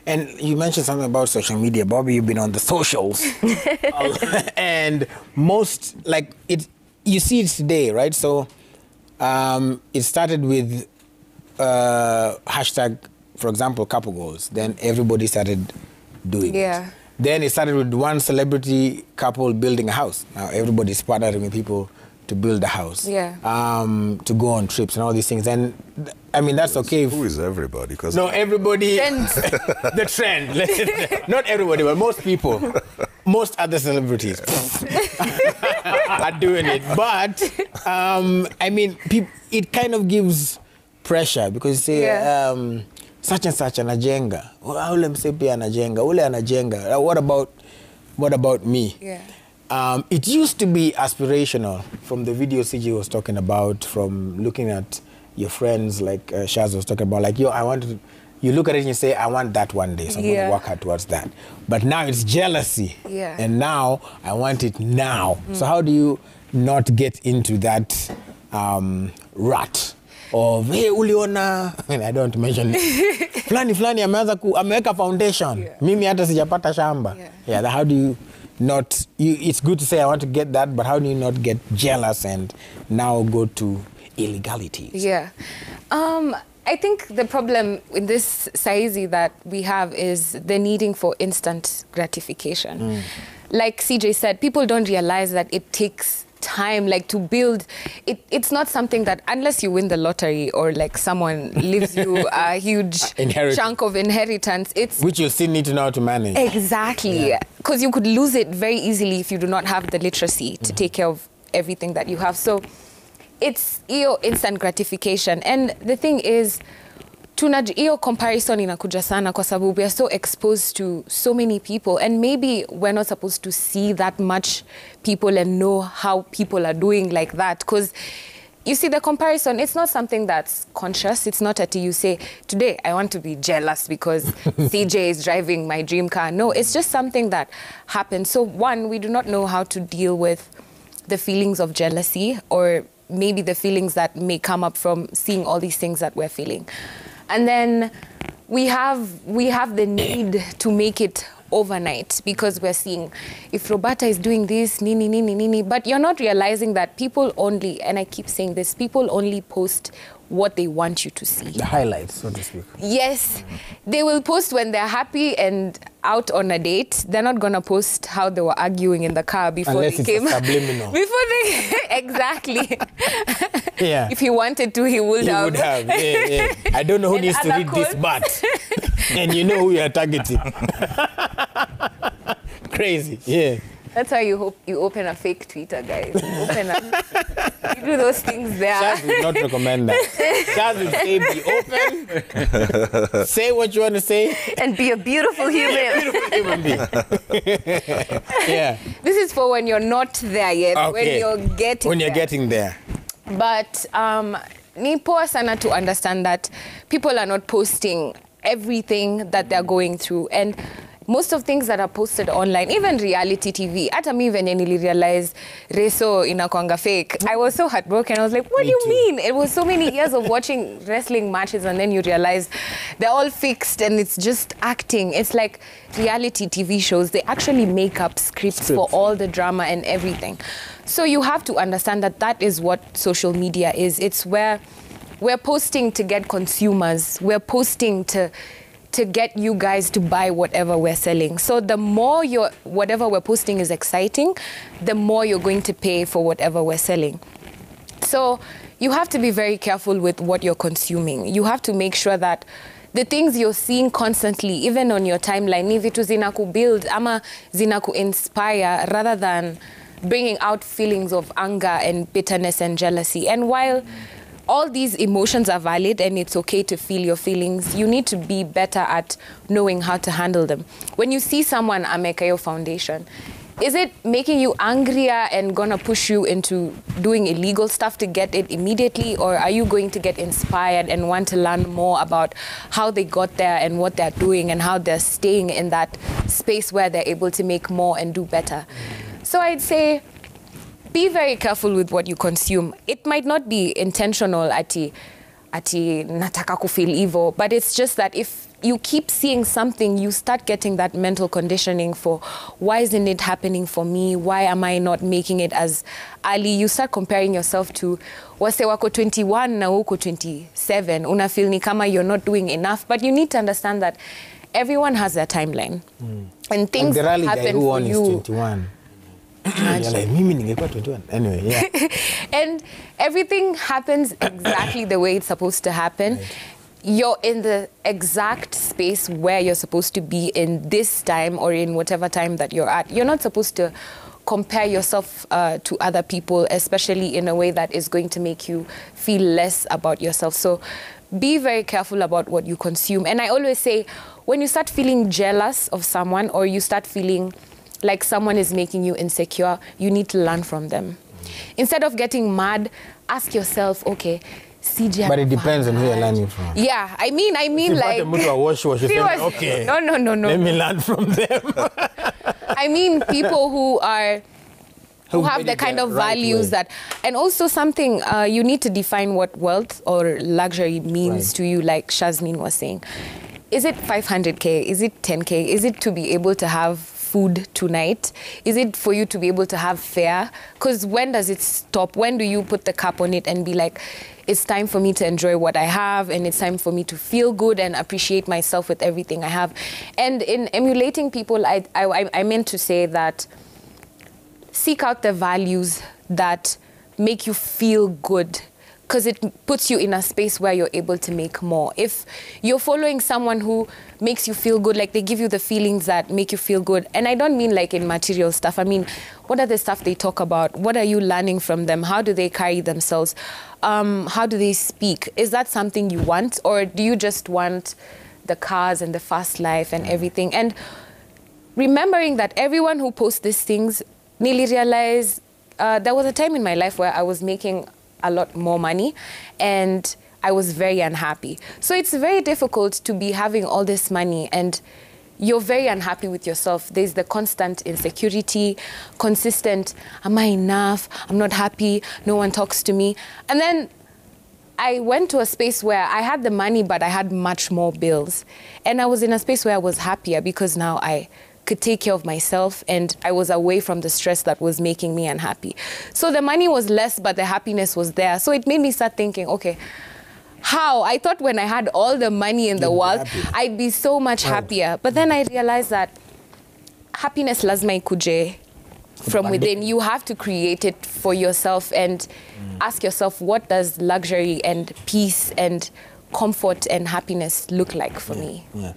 And you mentioned something about social media. Bobby, you've been on the socials. And most, like, you see it today, right? So it started with hashtag, for example, couple goals. Then everybody started doing it. Then it started with one celebrity couple building a house. Now everybody's partnering with people to build a house, to go on trips and all these things. And I mean, that's okay. Who is everybody? No, everybody, the trend. Not everybody, but most people, most other celebrities are doing it. But, I mean, it kind of gives pressure because you say, such and such anajenga. Ule msepi anajenga. Ule anajenga. What about me? It used to be aspirational from the video CJ was talking about, from looking at your friends like Shaz was talking about, like, yo, you look at it and you say, I want that one day, so I'm going to work hard towards that. But now it's jealousy. And now I want it now. So how do you not get into that rut of, hey, uliona, I mean, I don't mention it. Flani ameweka foundation. Mimi hata sijapata shamba. How do you not, it's good to say I want to get that, but how do you not get jealous and now go to illegalities? I think the problem in this Saizi that we have is the needing for instant gratification. Like CJ said, people don't realize that it takes time, like, to build. It's not something that, unless you win the lottery or like someone leaves you a huge chunk of inheritance, which you'll still need to know how to manage. Exactly, because you could lose it very easily if you do not have the literacy to take care of everything that you have. So it's instant gratification. And the thing is, hiyo comparison inakuja sana kwa sababu we are so exposed to so many people, and maybe we're not supposed to see that much people and know how people are doing like that, because you see the comparison, it's not something that's conscious. It's not that you say, today I want to be jealous because CJ is driving my dream car. No, it's just something that happens. So one, we do not know how to deal with the feelings of jealousy, or maybe the feelings that may come up from seeing all these things that we're feeling. And then we have the need to make it overnight, because we're seeing, if Roberta is doing this, nini, but you're not realizing that people only, and I keep saying this, people only post what they want you to see. The highlights, so to speak. Yes. They will post when they're happy and out on a date. They're not going to post how they were arguing in the car before Unless they came. It's subliminal. Before they... Exactly. Yeah. If he wanted to, he would have. He would have, yeah. I don't know who needs to read this, but... And you know who you are targeting. Crazy, yeah. That's why you open a fake Twitter, guys. You do those things there. Shaz would not recommend that. Shaz would say, be open, say what you want to say. And be a beautiful human. Yeah. This is for when you're not there yet, okay. When you're getting there. But ni poa sana to understand that people are not posting everything that they're going through. And most of things that are posted online, even reality TV, hata mi venye nilirealize Reso inakwanga fake, I was so heartbroken. I was like, what do you mean? It was so many years of watching wrestling matches, and then you realize they're all fixed and it's just acting. It's like reality TV shows, they actually make up scripts for all the drama and everything. So you have to understand that that is what social media is. It's where we're posting to get consumers. We're posting to get you guys to buy whatever we're selling. So the more whatever we're posting is exciting, the more you're going to pay for whatever we're selling. So you have to be very careful with what you're consuming. You have to make sure that the things you're seeing constantly, even on your timeline, ni vitu zinaku build ama zinaku inspire, rather than bringing out feelings of anger and bitterness and jealousy. And while all these emotions are valid and it's okay to feel your feelings, you need to be better at knowing how to handle them. When you see someone ameka your foundation, is it making you angrier and gonna push you into doing illegal stuff to get it immediately, or are you going to get inspired and want to learn more about how they got there and what they're doing and how they're staying in that space where they're able to make more and do better? So I'd say, be very careful with what you consume. It might not be intentional ati nataka kufeel evil, but it's just that if you keep seeing something, you start getting that mental conditioning for, why isn't it happening for me? Why am I not making it as early? You start comparing yourself to wase wako 21 na uko 27. Una feel ni kama you're not doing enough. But you need to understand that everyone has their timeline. And things happen who for you. you. Is 21. You're like, mimi ningekuwa 21. Anyway, yeah. And everything happens exactly the way it's supposed to happen. Right. You're in the exact space where you're supposed to be in this time or in whatever time that you're at. You're not supposed to compare yourself to other people, especially in a way that is going to make you feel less about yourself. So be very careful about what you consume. And I always say, when you start feeling jealous of someone or you start feeling like someone is making you insecure, you need to learn from them. Instead of getting mad, ask yourself, okay, but it depends on who you're learning from. Yeah, I mean like... Okay. No. Let me learn from them. I mean people who have the kind of values that... And also something, you need to define what wealth or luxury means to you, like Shazmin was saying. Is it 500K? Is it 10K? Is it to be able to have food tonight? Is it for you to be able to have fare? Because when does it stop? When do you put the cap on it and be like, it's time for me to enjoy what I have and it's time for me to feel good and appreciate myself with everything I have? And in emulating people, I meant to say that seek out the values that make you feel good, because it puts you in a space where you're able to make more. If you're following someone who makes you feel good, like they give you the feelings that make you feel good, and I don't mean like in material stuff, I mean, what are the stuff they talk about? What are you learning from them? How do they carry themselves? How do they speak? Is that something you want? Or do you just want the cars and the fast life and everything? And remembering that everyone who posts these things, nearly realize there was a time in my life where I was making a lot more money and I was very unhappy. So it's very difficult to be having all this money and you're very unhappy with yourself. There's the constant insecurity, consistent, am I enough? I'm not happy, no one talks to me. And then I went to a space where I had the money, but I had much more bills. And I was in a space where I was happier because now I could take care of myself and I was away from the stress that was making me unhappy. So the money was less, but the happiness was there. So it made me start thinking, okay, how? I thought when I had all the money in the world, I'd be so much happier. But then I realized that happiness lazima ikuje from within. You have to create it for yourself and ask yourself, what does luxury and peace and comfort and happiness look like for me? Yeah.